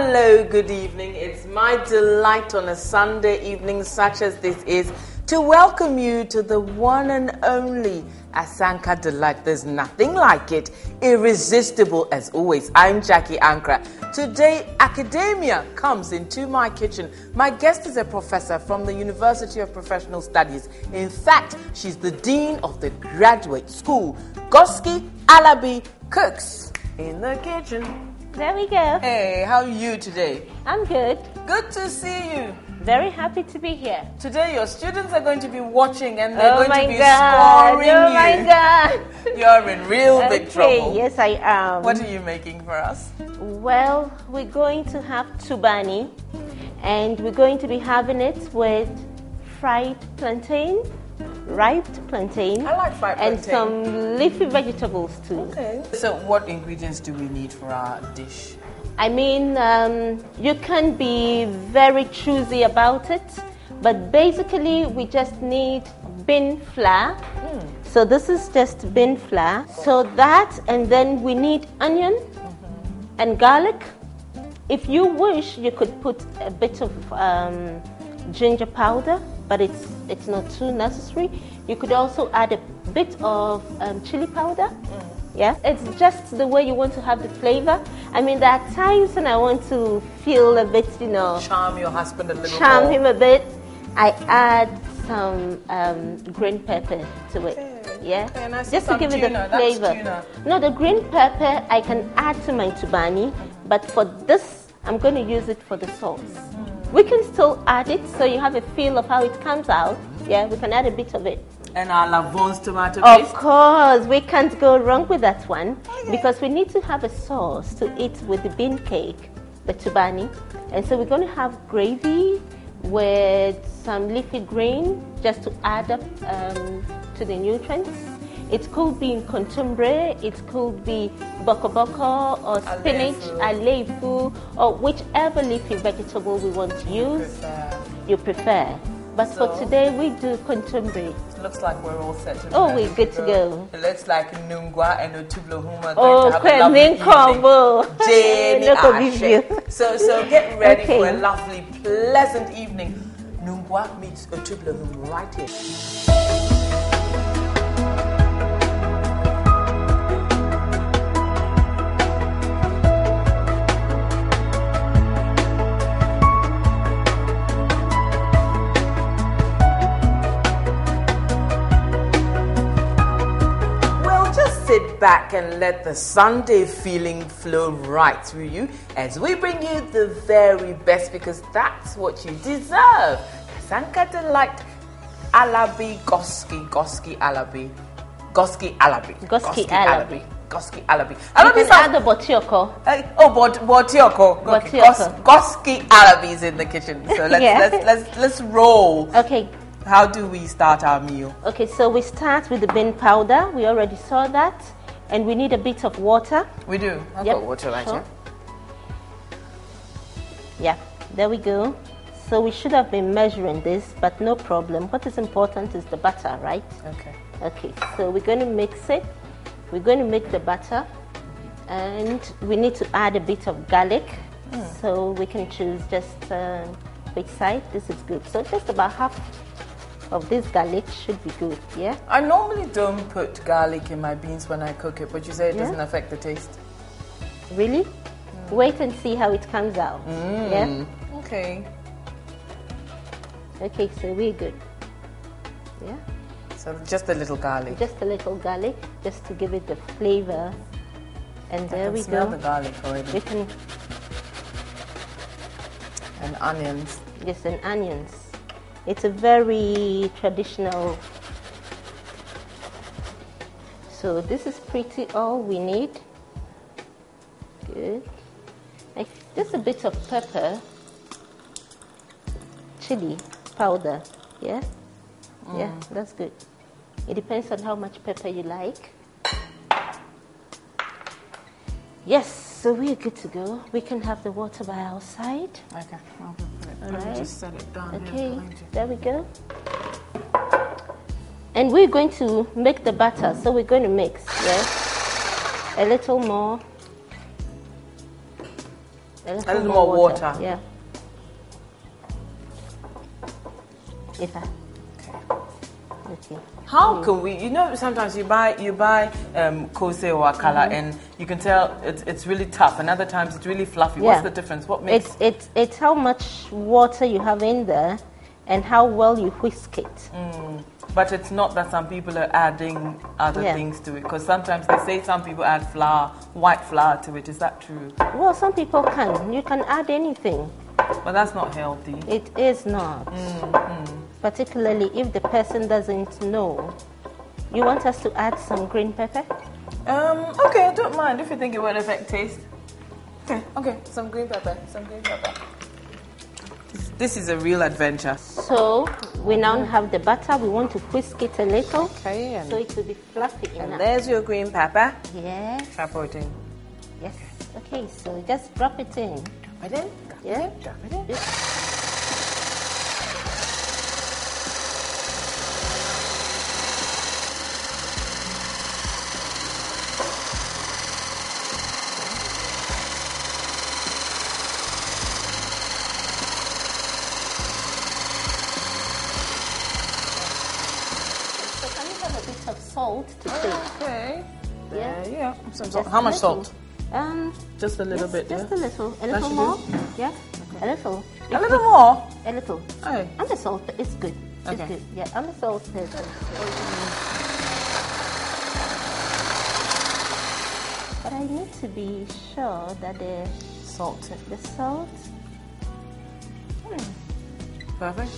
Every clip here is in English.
Hello, good evening. It's my delight on a Sunday evening such as this is to welcome you to the one and only Asanka Delight. There's nothing like it. Irresistible as always. I'm Jackie Ankara. Today, academia comes into my kitchen. My guest is a professor from the University of Professional Studies. In fact, she's the dean of the graduate school. Goski, Alabi cooks in the kitchen. There we go. Hey, how are you today? I'm good. Good to see you. Very happy to be here. Today your students are going to be watching and they're going to be scoring you. Oh my God. You're in real big trouble. Yes, I am. What are you making for us? Well, we're going to have tubani and we're going to be having it with fried plantain, ripe plantain. I like fried plantain. And some leafy vegetables too. Okay. So what ingredients do we need for our dish? I mean, you can be very choosy about it, but basically we just need bean flour. So this is just bean flour. So that, and then we need onion and garlic. If you wish, you could put a bit of ginger powder, but it's not too necessary. You could also add a bit of chili powder. Yeah, it's just the way you want to have the flavor. I mean, there are times when I want to feel a bit, charm your husband a little charm more. him a bit. I add some green pepper to it. Yeah, and I see just to some give it tuna. the flavor. That's tuna. No, the green pepper I can add to my tubani, but for this, I'm going to use it for the sauce. We can still add it so you have a feel of how it comes out. Yeah, we can add a bit of it. And our Lavon's tomato paste? Of course, we can't go wrong with that one because we need to have a sauce to eat with the bean cake, the tubani. And so we're going to have gravy with some leafy green just to add up to the nutrients. It could be in contumbre, it could be boko boko or spinach, alefu, or whichever leafy vegetable we want to use, you prefer. But so, for today, we do contumbre. Looks like we're all set to go. We're good to go. It looks like Nungwa and Otublohuma are going to have a lovely evening. So get ready for a lovely, pleasant evening. Nungwa meets Otublohuma right here. Sit back and let the Sunday feeling flow right through you as we bring you the very best, because that's what you deserve. Asanka Delight, Alabi, Goski, Alabi. Goski, Alabi. Goski, Alabi. Goski, Alabi. You can add the botioko. Botioko. Okay. Goski, Alabi is in the kitchen. So let's roll. Okay. How do we start our meal? Okay, so we start with the bean powder. We already saw that. And we need a bit of water. We do? I've got water right here. Yeah, there we go. So we should have been measuring this, but no problem. What is important is the butter, right? Okay. Okay, so we're going to mix it. We're going to make the butter. And we need to add a bit of garlic. So we can choose just which side. This is good. So just about half of this garlic should be good, yeah? I normally don't put garlic in my beans when I cook it, but you say it doesn't affect the taste. Really? Wait and see how it comes out. Yeah? Okay. Okay, so we're good. Yeah? So just a little garlic. Just a little garlic, just to give it the flavor. And there we go. Smell the garlic already. We can. And onions. Yes, and onions. It's a very traditional. So this is pretty all we need. Good. Just a bit of pepper, chili powder. Yeah? Yeah, that's good. It depends on how much pepper you like. Yes, so we're good to go. We can have the water by our side. Okay. Let me just set it down. Okay, there we go. And we're going to make the batter, so we're going to mix, yeah? A little more. A little more water. Yeah. Okay. How can we? You know, sometimes you buy kose or akala, and you can tell it's really tough, and other times it's really fluffy. Yeah. What's the difference? What makes it's how much water you have in there, and how well you whisk it. But it's not that some people are adding other things to it, because sometimes they say some people add flour, white flour to it. Is that true? Well, some people can. You can add anything. But that's not healthy. It is not. Particularly if the person doesn't know. You want us to add some green pepper? Okay, I don't mind if you think it will affect taste. Okay, some green pepper. This is a real adventure. So we now have the butter. We want to whisk it a little. Okay. So it will be fluffy enough. And there's your green pepper. Yes. Drop it in. Yes. Okay, so just drop it in. Drop it in. Yeah. Drop it in. Salt to taste. Okay. Yeah. Some salt. How much salt? Just a little bit. Just a little. A little more. Yeah. Okay. A little. A little more. A little. Oh. And the salt is good. It's Okay. good. Yeah. And the salt is good. But I need to be sure that the salt. Perfect.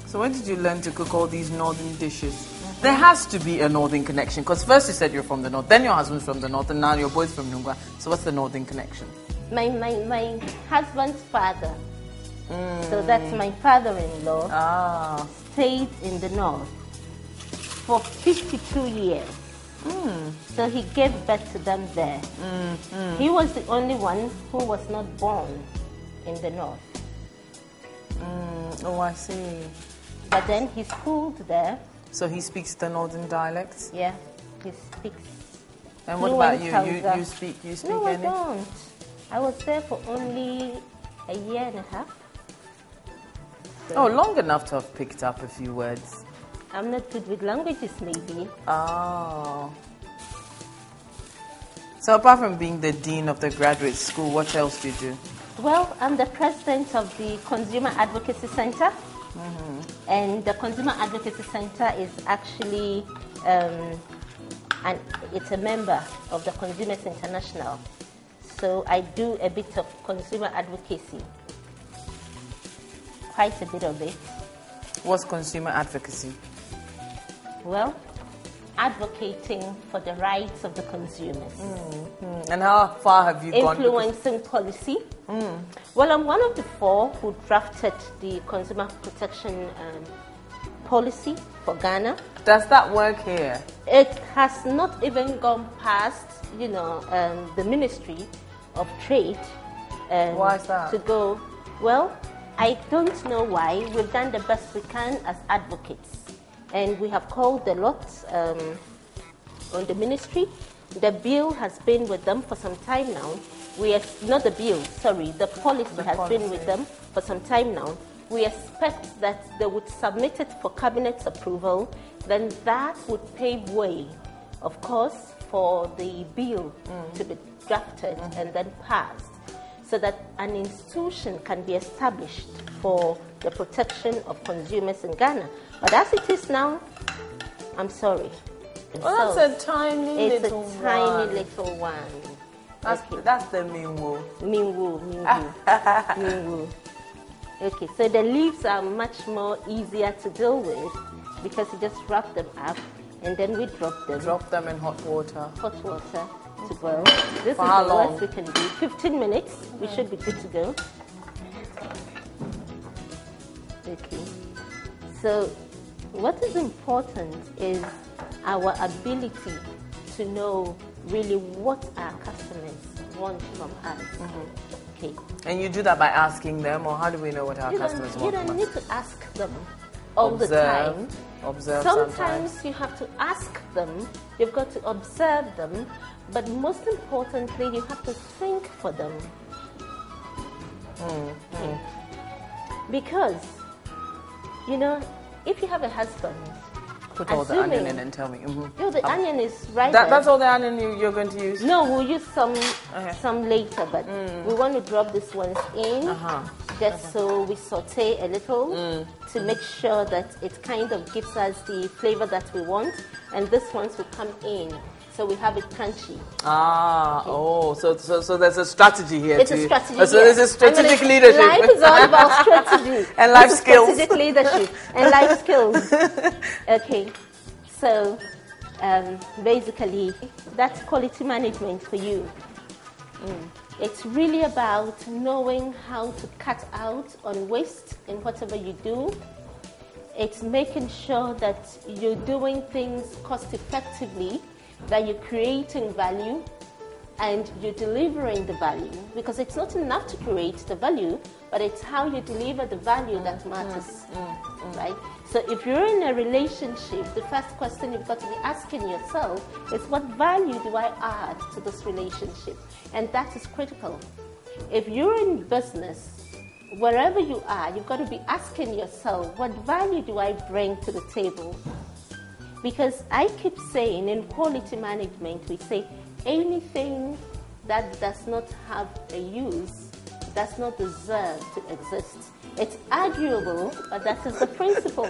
So when did you learn to cook all these northern dishes? There has to be a northern connection, because first you said you're from the north, then your husband's from the north, and now your boy's from Nungwa. So what's the northern connection? My husband's father. So that's my father-in-law. Stayed in the north for 52 years. So he gave birth to them there. He was the only one who was not born in the north. Oh, I see. But then he schooled there. So he speaks the northern dialects? Yeah, he speaks. And what about you? You speak No, any? I don't. I was there for only a year and a half. So Oh, long enough to have picked up a few words. I'm not good with languages, maybe. Oh. So apart from being the dean of the graduate school, what else do you do? Well, I'm the president of the Consumer Advocacy Center. And the Consumer Advocacy Center is actually, it's a member of the Consumers International. So I do a bit of consumer advocacy. Quite a bit of it. What's consumer advocacy? Well, advocating for the rights of the consumers. And how far have you gone? Influencing policy. Well, I'm one of the 4 who drafted the consumer protection policy for Ghana. Does that work here? It has not even gone past, the Ministry of Trade. Why is that? To go. Well, I don't know why. We've done the best we can as advocates. And we have called a lot on the ministry. The bill has been with them for some time now. Not the bill, sorry, the policy has been with them for some time now. We expect that they would submit it for cabinet's approval. Then that would pave way, of course, for the bill to be drafted and then passed, so that an institution can be established for the protection of consumers in Ghana. But as it is now, I'm sorry. Well, that's a tiny little one. It's a tiny little one. That's the minwo. Minwo. Okay, so the leaves are much more easier to deal with because you just wrap them up and then we drop them. Drop them in hot water. Hot water to boil. This For is how the long? worst we can do. 15 minutes. We should be good to go. Okay. So what is important is our ability to know really what our customers want from us. Okay. And you do that by asking them, or how do we know what our customers want? You don't from need us? to ask them all the time. Observe Sometimes you have to ask them, you've got to observe them, but most importantly, you have to think for them. Because, you know, if you have a husband, put all the onion in and tell me. No, the onion is right there. That's all the onion you're going to use? No, we'll use some later, but we want to drop this ones in just so we saute a little to make sure that it kind of gives us the flavor that we want, and this ones will come in. So we have it crunchy. So there's a strategy here. It's a strategy. So this is strategic leadership. Life is all about strategy. And life skills. Strategic leadership and life skills. Okay, so basically that's quality management for you. It's really about knowing how to cut out on waste in whatever you do. It's making sure that you're doing things cost effectively, that you're creating value and you're delivering the value, because it's not enough to create the value, but it's how you deliver the value that matters, right? So if you're in a relationship, the first question you've got to be asking yourself is, what value do I add to this relationship? And that is critical. If you're in business, wherever you are, you've got to be asking yourself, what value do I bring to the table? Because I keep saying in quality management, we say anything that does not have a use does not deserve to exist. It's arguable, but that is the principle.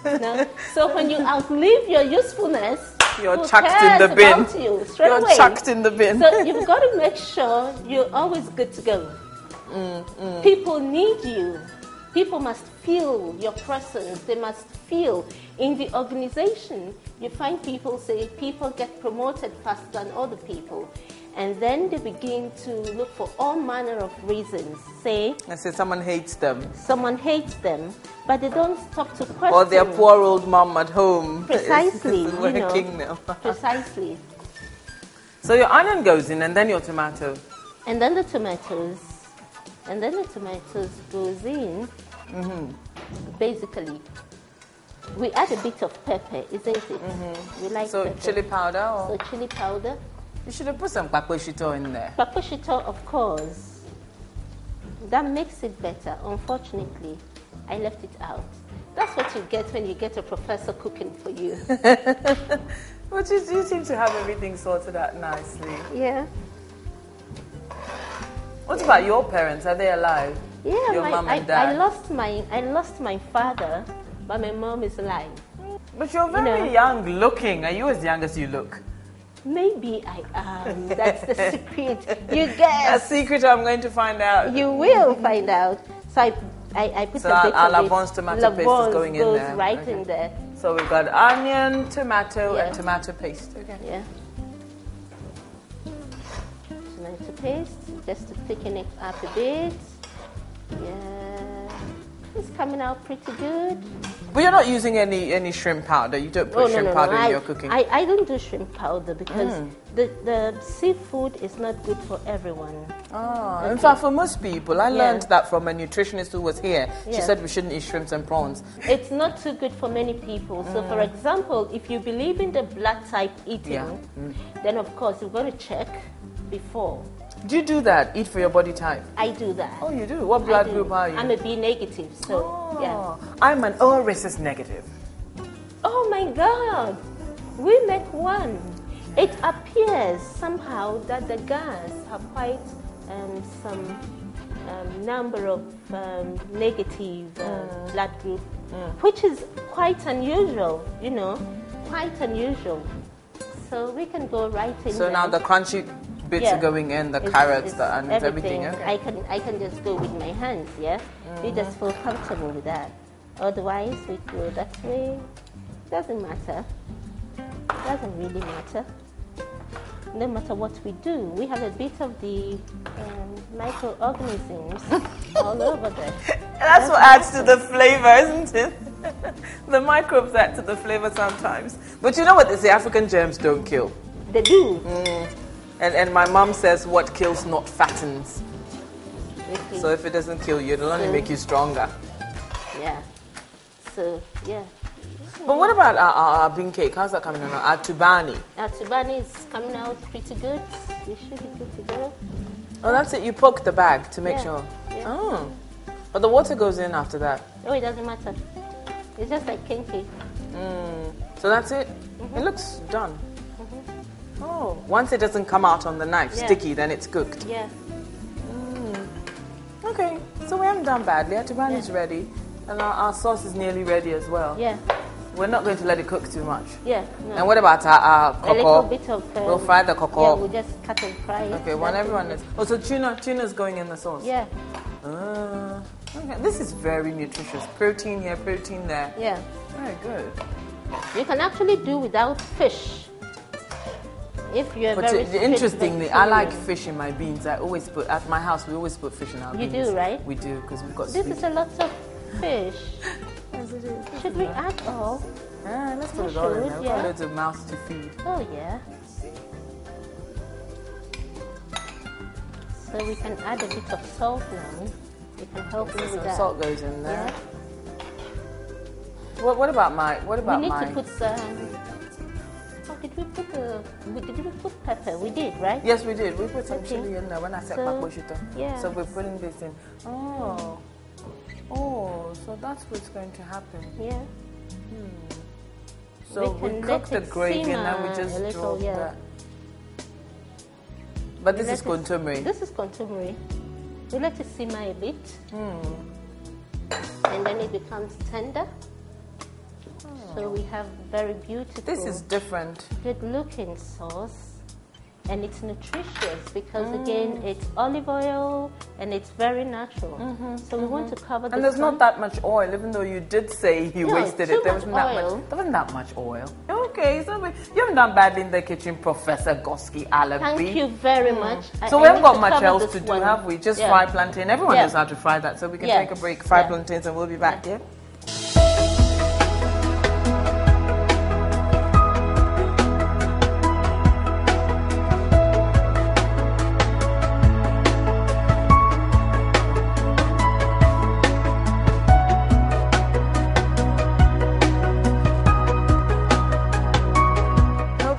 No? So when you outlive your usefulness, you're chucked in the bin. You're chucked in the bin. So you've got to make sure you're always good to go. People need you. People must feel your presence. They must feel. In the organization, you find people say people get promoted faster than other people. And then they begin to look for all manner of reasons. Say someone hates them. Someone hates them, but they don't stop to question. Or their poor old mom at home. Precisely. Is working now. Precisely. So your onion goes in, and then your tomato. And then the tomatoes. And then the tomatoes goes in. Basically, we add a bit of pepper, isn't it? We like pepper. Chili powder? Or? So chili powder. You should have put some paposhito in there. Paposhito, of course. That makes it better. Unfortunately, I left it out. That's what you get when you get a professor cooking for you. But you seem to have everything sorted out nicely. Yeah. What about your parents? Are they alive? Yeah, your mom and dad? I lost my father, but my mom is alive. But you're very young looking. Are you as young as you look? Maybe I am. That's the secret. You guess. A secret I'm going to find out. You will find out. So I put a bit of Alabon's tomato paste is going in there. Goes right in there. So we've got onion, tomato, and tomato paste. Okay. Yeah. Tomato paste, just to thicken it up a bit. Yeah. It's coming out pretty good. But you're not using any shrimp powder. You don't put shrimp powder in your cooking. I don't do shrimp powder because the seafood is not good for everyone. Oh, in fact, for most people, I learned that from a nutritionist who was here. She said we shouldn't eat shrimps and prawns. It's not too good for many people. So, for example, if you believe in the blood type eating, then of course you've got to check before. Do you do that? Eat for your body type? I do that. Oh, you do? What blood group are you? I'm a B negative, so yeah. I'm an O rhesus negative. Oh my God! We make one. It appears somehow that the guys have quite some number of negative blood group, which is quite unusual, quite unusual. So we can go right in. So now the crunchy bits are going in, the carrots, the onions, everything. Okay. I can just go with my hands, yeah? We just feel comfortable with that. Otherwise, we go that way. Doesn't matter. Doesn't really matter. No matter what we do, we have a bit of the microorganisms all over there. That's what adds to the flavor, isn't it? The microbes add to the flavor sometimes. But you know what they say, African germs don't kill. They do. And my mom says what kills not fattens. Basically. So if it doesn't kill you, it'll only make you stronger. Yeah. So, yeah. But what about our bean cake? How's that coming along? Our tubani? Our tubani is coming out pretty good. We should be good to go. Oh, that's it. You poke the bag to make sure. Yeah. Oh. But the water goes in after that. Oh, it doesn't matter. It's just like king cake. So that's it? It looks done. Oh, once it doesn't come out on the knife sticky, then it's cooked. Yeah. Okay, so we haven't done badly. Our tubani is ready, and our sauce is nearly ready as well. Yeah. We're not going to let it cook too much. Yeah. No. And what about our cocoa? A little bit of... we'll fry the cocoa. Yeah, we'll just cut and fry it. Okay, when everyone is... Oh, so tuna's going in the sauce? Yeah. Okay, this is very nutritious. Protein here, protein there. Yeah. Very good. You can actually do without fish. If you're But very interestingly, I like fish in my beans. I always put... At my house, we always put fish in our beans. You do, right? We do, because we've got This sweet. is a lot of fish. Yes, it is. Should we add all? Let's put it all in there. We've got Yeah. loads of mouths to feed. Oh, yeah. So we can add a bit of salt now. It can help me with Some that. salt goes in there. Yeah. What about my... What about We need my... to put some... Oh, did we put pepper? We did, right? Yes, we did. We put some chili in there when I said So, paposhito. yeah. So we're putting this in. Oh. Oh, so that's what's going to happen. Yeah. So We we can cook let the it gravy and then we simmer just a little, drop yeah. that. But this We is let it- contumely. This is contumely. We let it simmer a bit. And then it becomes tender. So we have very beautiful, This is different. good looking sauce. And it's nutritious because again, it's olive oil and it's very natural. So we want to cover the And there's not that much oil, even though you did say you No, wasted too it. There much wasn't that oil. much. There wasn't that much oil. Okay, so you haven't done badly in the kitchen, Professor Goski Alabi. Thank you very much. So I we haven't need got much cover else this to do, one. have we? Just Yeah. fry plantain. Everyone Yeah. knows how to fry that, so we can Yeah. take a break, fry Yeah. plantains, and we'll be back, yeah?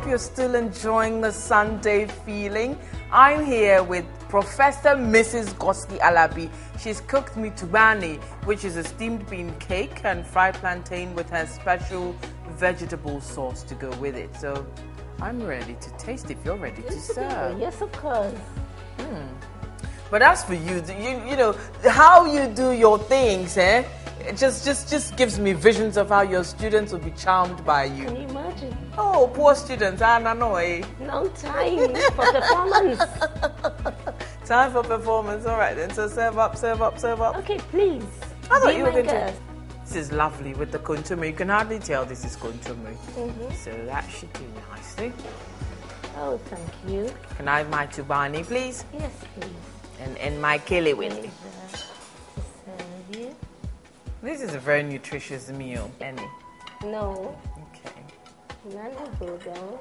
You're still enjoying the Sunday feeling. I'm here with Professor Mrs. Goski Alabi. She's cooked me tubani, which is a steamed bean cake, and fried plantain with her special vegetable sauce to go with it. So I'm ready to taste if you're ready to serve. Yes, of course. But as for you, you know how you do your things, eh? It just gives me visions of how your students will be charmed by you. Can you imagine? Oh, poor students, I know, eh? No time for performance. Time for performance. All right then. So serve up, serve up, serve up. Okay, please. I thought Be you were my going to. guest. This is lovely with the contumely. You can hardly tell this is contumely. So that should do nicely. Oh, thank you. Can I have my tubani, please? Yes, please. And my kiliwili. Please, serve you. This is a very nutritious meal. Any? No, Okay. none of those.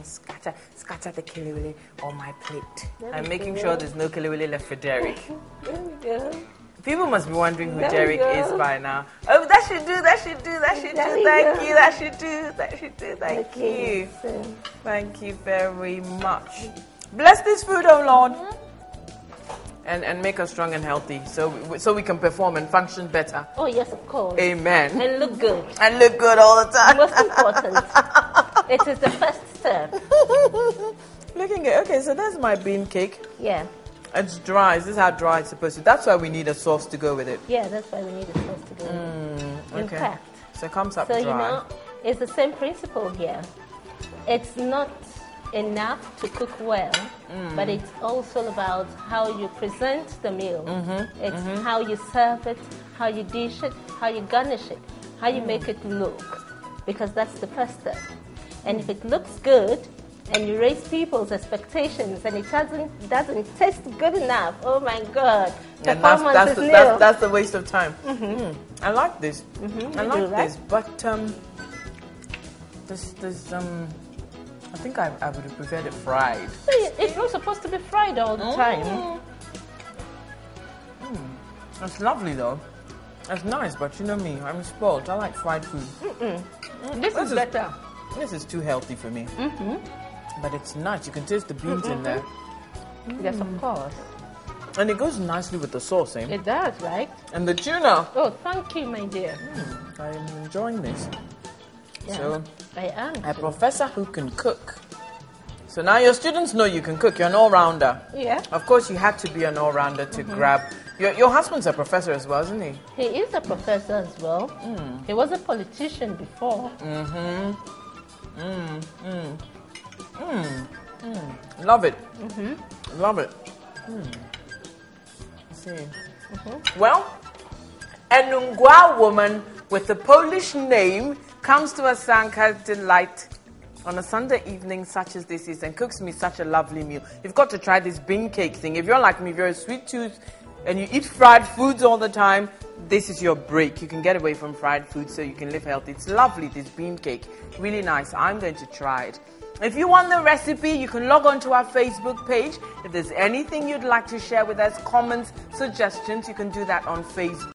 Scatter the kiliwili on my plate. There I'm we making go. sure there's no kiliwili left for Derek. There we go. People must be wondering who There we Derek go. is by now. Oh, that should do, that should do, that should There do. we Thank go. you, that should do, that should do. Thank Okay, you. so- Thank you very much. Bless this food, oh Lord. And make us strong and healthy so we can perform and function better. Oh, yes, of course. Amen. And look good. And look good all the time. Most important. It is the first step. Looking at, okay, so there's my bean cake. Yeah. It's dry. This is how dry it's supposed to be. That's why we need a sauce to go with it. Yeah, that's why we need a sauce to go. In Okay. fact. So it comes up So, dry. you know, it's the same principle here. It's not enough to cook well, but it's also about how you present the meal. It's how you serve it, how you dish it, how you garnish it, how you make it look, because that's the first step. And if it looks good and you raise people's expectations and it doesn't taste good enough, oh my God, And performance is nil. that's a waste of time. I like this. I you like do, right? this, but I think I would have preferred it fried. It's not supposed to be fried all the time. It's lovely though. It's nice, but you know me, I'm spoiled. I like fried food. This is better. This is too healthy for me. But it's nice. You can taste the beans in there. Yes, of course. And it goes nicely with the sauce, eh? It does, right? And the tuna. Oh, thank you, my dear. I'm enjoying this. Yeah, So, I am. a professor who can cook. So now your students know you can cook. You're an all-rounder. Yeah. Of course, you had to be an all-rounder to grab. Your husband's a professor as well, isn't he? He is a professor as well. He was a politician before. Love it. Love it. See. Well, a Nungwa woman with a Polish name comes to Asanka Delight on a Sunday evening such as this is and cooks me such a lovely meal. You've got to try this bean cake thing. If you're like me, if you're a sweet tooth and you eat fried foods all the time, this is your break. You can get away from fried food so you can live healthy. It's lovely, this bean cake. Really nice. I'm going to try it. If you want the recipe, you can log on to our Facebook page. If there's anything you'd like to share with us, comments, suggestions, you can do that on Facebook.